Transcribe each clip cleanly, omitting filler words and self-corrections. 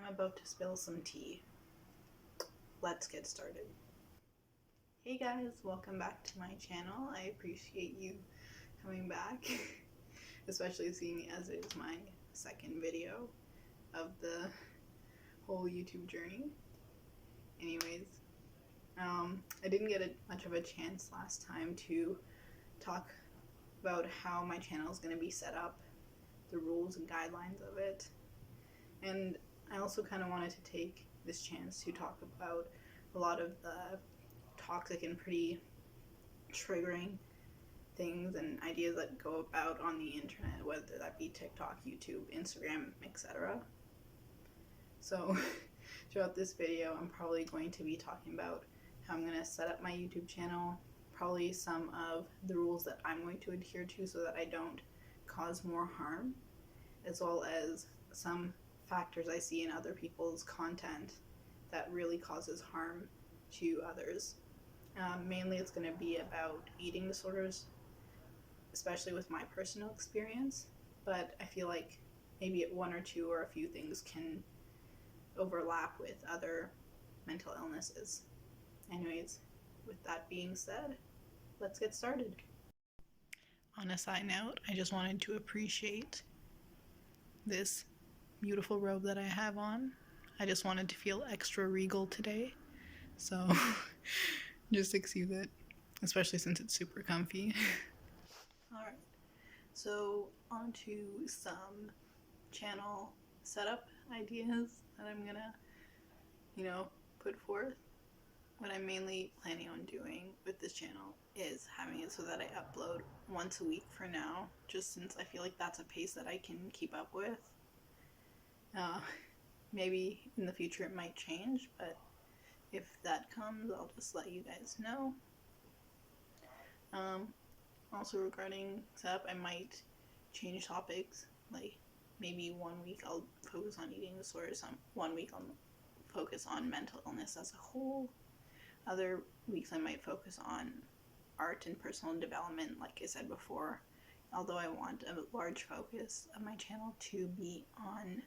I'm about to spill some tea. Let's get started. Hey guys, welcome back to my channel. I appreciate you coming back, especially seeing as it is my second video of the whole YouTube journey. Anyways, I didn't get much of a chance last time to talk about how my channel is going to be set up, the rules and guidelines of it, and I also kind of wanted to take this chance to talk about a lot of the toxic and pretty triggering things and ideas that go about on the internet, whether that be TikTok, YouTube, Instagram, etc. So throughout this video, I'm probably going to be talking about how I'm going to set up my YouTube channel, probably some of the rules that I'm going to adhere to so that I don't cause more harm, as well as some factors I see in other people's content that really causes harm to others. Mainly it's going to be about eating disorders, especially with my personal experience, but I feel like maybe one or two or a few things can overlap with other mental illnesses. Anyways, with that being said, let's get started. On a side note, I just wanted to appreciate this beautiful robe that I have on. I just wanted to feel extra regal today, so just excuse it, especially since it's super comfy. Alright, so on to some channel setup ideas that I'm gonna, put forth. What I'm mainly planning on doing with this channel is having it so that I upload once a week for now, just since I feel like that's a pace that I can keep up with. Maybe in the future it might change, but if that comes, I'll just let you guys know. Also regarding setup, I might change topics. Like maybe 1 week I'll focus on eating disorders, 1 week I'll focus on mental illness as a whole. Other weeks I might focus on art and personal development, like I said before, although I want a large focus of my channel to be on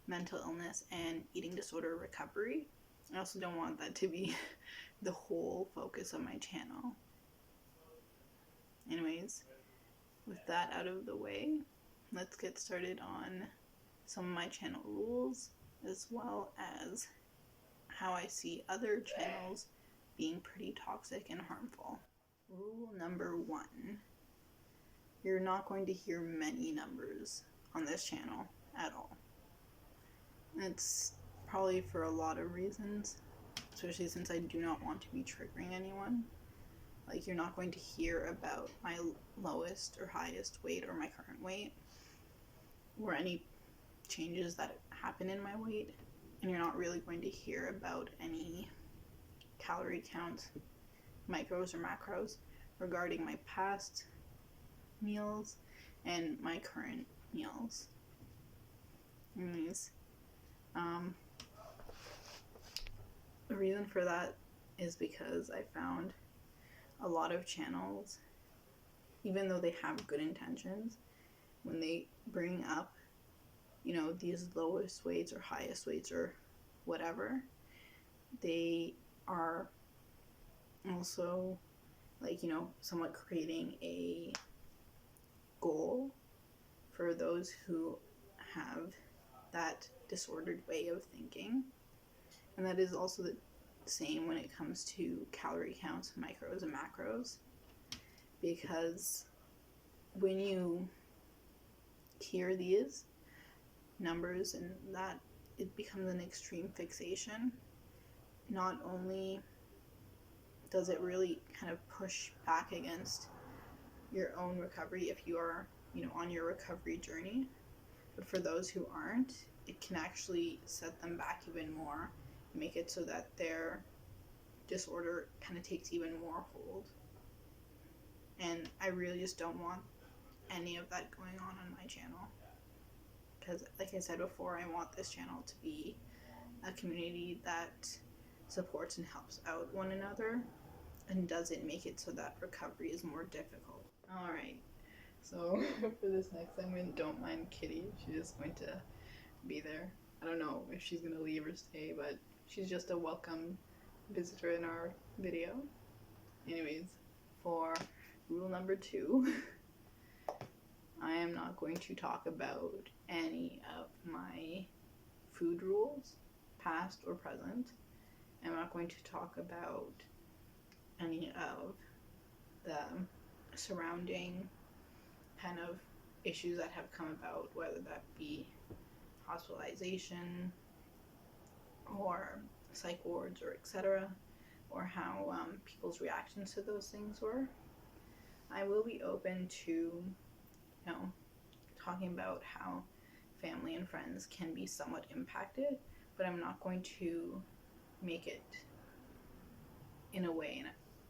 mental illness and eating disorder recovery. I also don't want that to be the whole focus of my channel. Anyways, with that out of the way, let's get started on some of my channel rules, as well as how I see other channels being pretty toxic and harmful. Rule number 1. You're not going to hear many numbers on this channel at all. It's probably for a lot of reasons, especially since I do not want to be triggering anyone. Like, you're not going to hear about my lowest or highest weight or my current weight, or any changes that happen in my weight, and you're not really going to hear about any calorie counts, micros or macros, regarding my past meals and my current meals. Anyways, the reason for that is because I found a lot of channels, even though they have good intentions, when they bring up, these lowest weights or highest weights or whatever, they are also somewhat creating a goal for those who have that disordered way of thinking. And that is also the same when it comes to calorie counts, micros and macros, because when you hear these numbers and that, it becomes an extreme fixation. Not only does it really kind of push back against your own recovery if you are, on your recovery journey, but for those who aren't, it can actually set them back even more, make it so that their disorder kind of takes even more hold. And I really just don't want any of that going on my channel, because like I said before, I want this channel to be a community that supports and helps out one another and doesn't make it so that recovery is more difficult. Alright, so for this next segment, don't mind Kitty, she's just going to be there. I don't know if she's gonna leave or stay, but she's just a welcome visitor in our video. Anyways, for rule number 2, I am not going to talk about any of my food rules, past or present. I'm not going to talk about any of the surrounding kind of issues that have come about, whether that be hospitalization or psych wards or etc., or how people's reactions to those things were. I will be open to, talking about how family and friends can be somewhat impacted, but I'm not going to make it in a way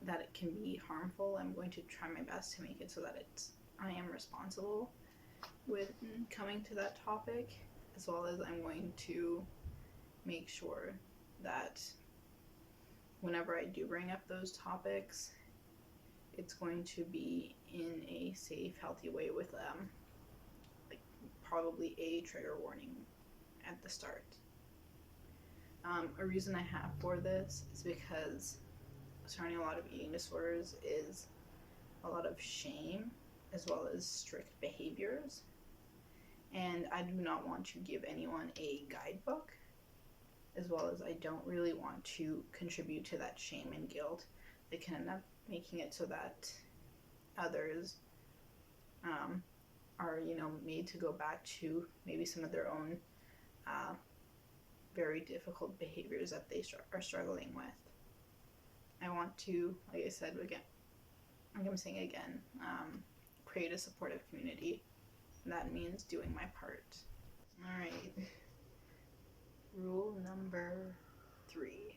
that it can be harmful. I'm going to try my best to make it so that I am responsible with coming to that topic, as well as I'm going to make sure that whenever I do bring up those topics, it's going to be in a safe, healthy way with like probably a trigger warning at the start. A reason I have for this is because surrounding a lot of eating disorders is a lot of shame as well as strict behaviors, and I do not want to give anyone a guidebook, as well as I don't really want to contribute to that shame and guilt that can end up making it so that others are, made to go back to maybe some of their own very difficult behaviors that they are struggling with. I want to, like I said again, like I'm saying again, create a supportive community. And that means doing my part. All right. Rule number 3.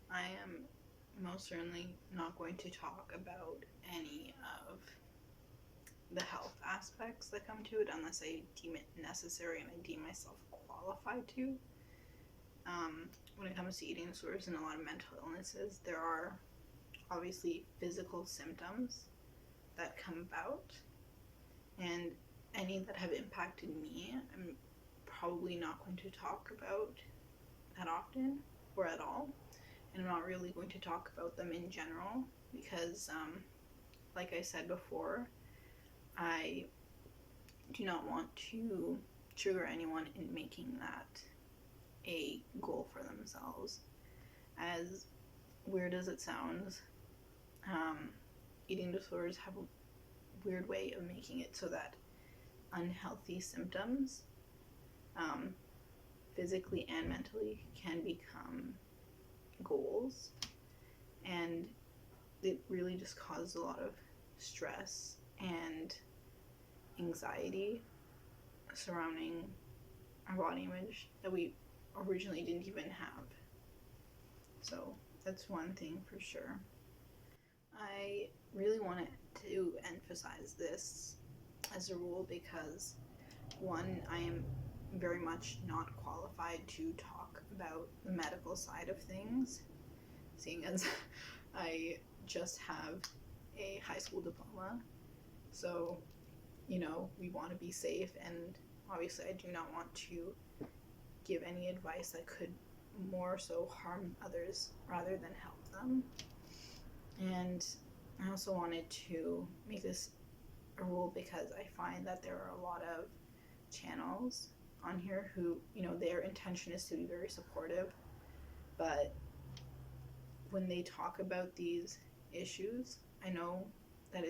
I am most certainly not going to talk about any of the health aspects that come to it unless I deem it necessary and I deem myself qualified to. When it comes to eating disorders and a lot of mental illnesses, there are obviously physical symptoms that come about, and any that have impacted me, I'm probably not going to talk about that often or at all, and I'm not really going to talk about them in general because, like I said before, I do not want to trigger anyone in making that a goal for themselves. As weird as it sounds, eating disorders have a weird way of making it so that unhealthy symptoms, physically and mentally, can become goals, and it really just causes a lot of stress and anxiety surrounding our body image that we originally didn't even have. So that's one thing for sure. I really wanted to emphasize this as a rule because, one, I am very much not qualified to talk about the medical side of things, seeing as I just have a high school diploma. So, we want to be safe, and obviously I do not want to give any advice that could more so harm others rather than help them. And I also wanted to make this a rule because I find that there are a lot of channels on here who, their intention is to be very supportive, but when they talk about these issues, I know that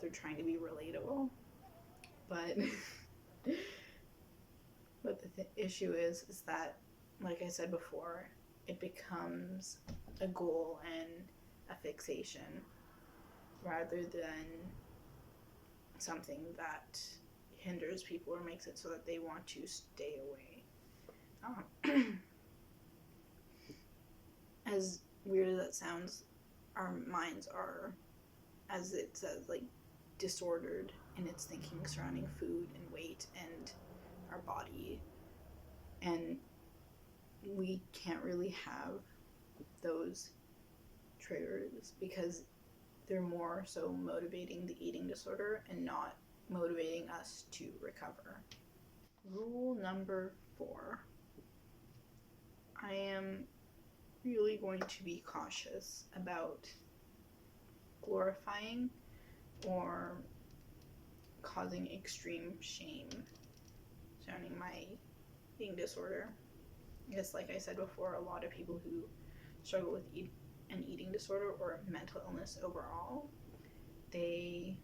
they're trying to be relatable, but the issue is that, like I said before, it becomes a goal and a fixation rather than something that hinders people or makes it so that they want to stay away. As weird as that sounds, our minds are, as it says, like, disordered in its thinking surrounding food and weight and our body, and we can't really have those triggers because they're more so motivating the eating disorder and not motivating us to recover. Rule number 4. I am really going to be cautious about glorifying or causing extreme shame surrounding my eating disorder. Because, like I said before, a lot of people who struggle with an eating disorder or mental illness overall, they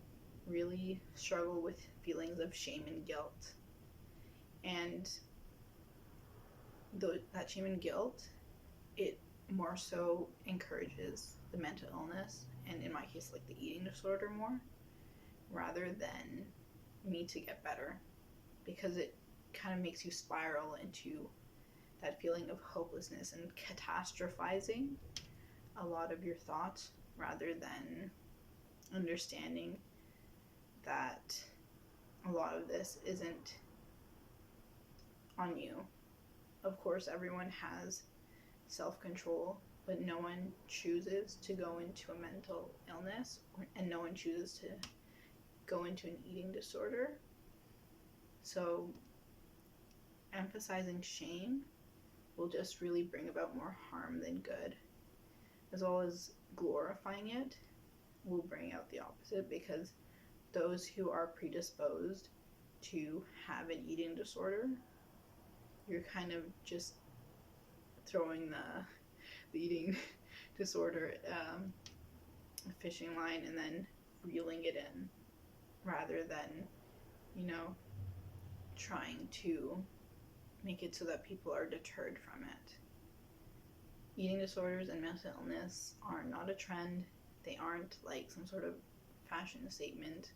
really struggle with feelings of shame and guilt. And that shame and guilt, it more so encourages the mental illness, and in my case, like the eating disorder more, rather than me to get better, because it kind of makes you spiral into that feeling of hopelessness and catastrophizing a lot of your thoughts, rather than understanding that a lot of this isn't on you. Of course, everyone has self-control, but no one chooses to go into a mental illness, and no one chooses to go into an eating disorder. So emphasizing shame will just really bring about more harm than good, as well as glorifying it will bring out the opposite, because those who are predisposed to have an eating disorder, you're kind of just throwing the eating disorder fishing line and then reeling it in, rather than, trying to make it so that people are deterred from it. Eating disorders and mental illness are not a trend. They aren't like some sort of fashion statement.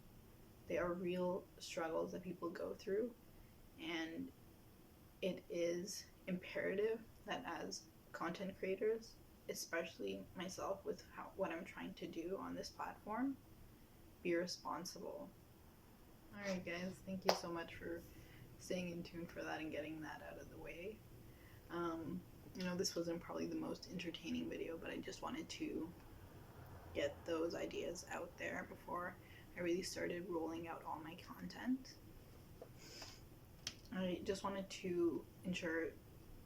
They are real struggles that people go through, and it is imperative that as content creators, especially myself with what I'm trying to do on this platform, be responsible. Alright guys, thank you so much for staying in tune for that and getting that out of the way. This wasn't probably the most entertaining video, but I just wanted to get those ideas out there before I really started rolling out all my content. I just wanted to ensure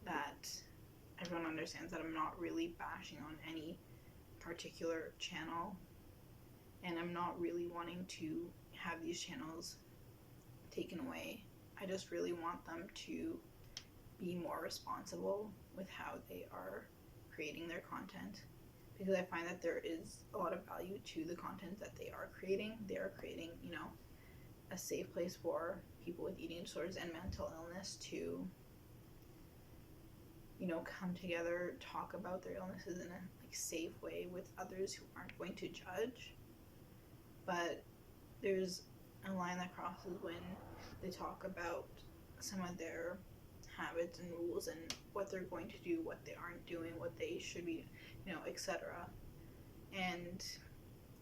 that everyone understands that I'm not really bashing on any particular channel, and I'm not really wanting to have these channels taken away. I just really want them to be more responsible with how they are creating their content, because I find that there is a lot of value to the content that they are creating. They are creating, a safe place for people with eating disorders and mental illness to, come together, talk about their illnesses in a safe way with others who aren't going to judge. But there's a line that crosses when they talk about some of their habits and rules and what they're going to do, what they aren't doing, what they should be, etc. And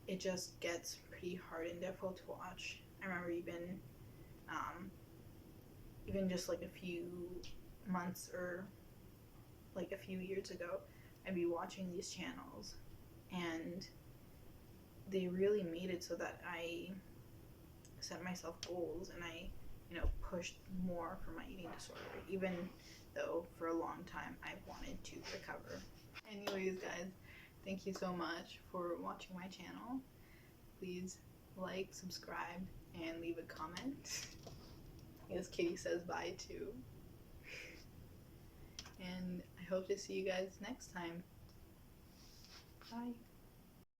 it just gets pretty hard and difficult to watch. I remember even just like a few months or like a few years ago, I'd be watching these channels, and they really made it so that I set myself goals, and I pushed more for my eating disorder, even though for a long time I wanted to recover. Anyways guys, thank you so much for watching my channel. Please like, subscribe, and leave a comment. I guess Kitty says bye too. And I hope to see you guys next time.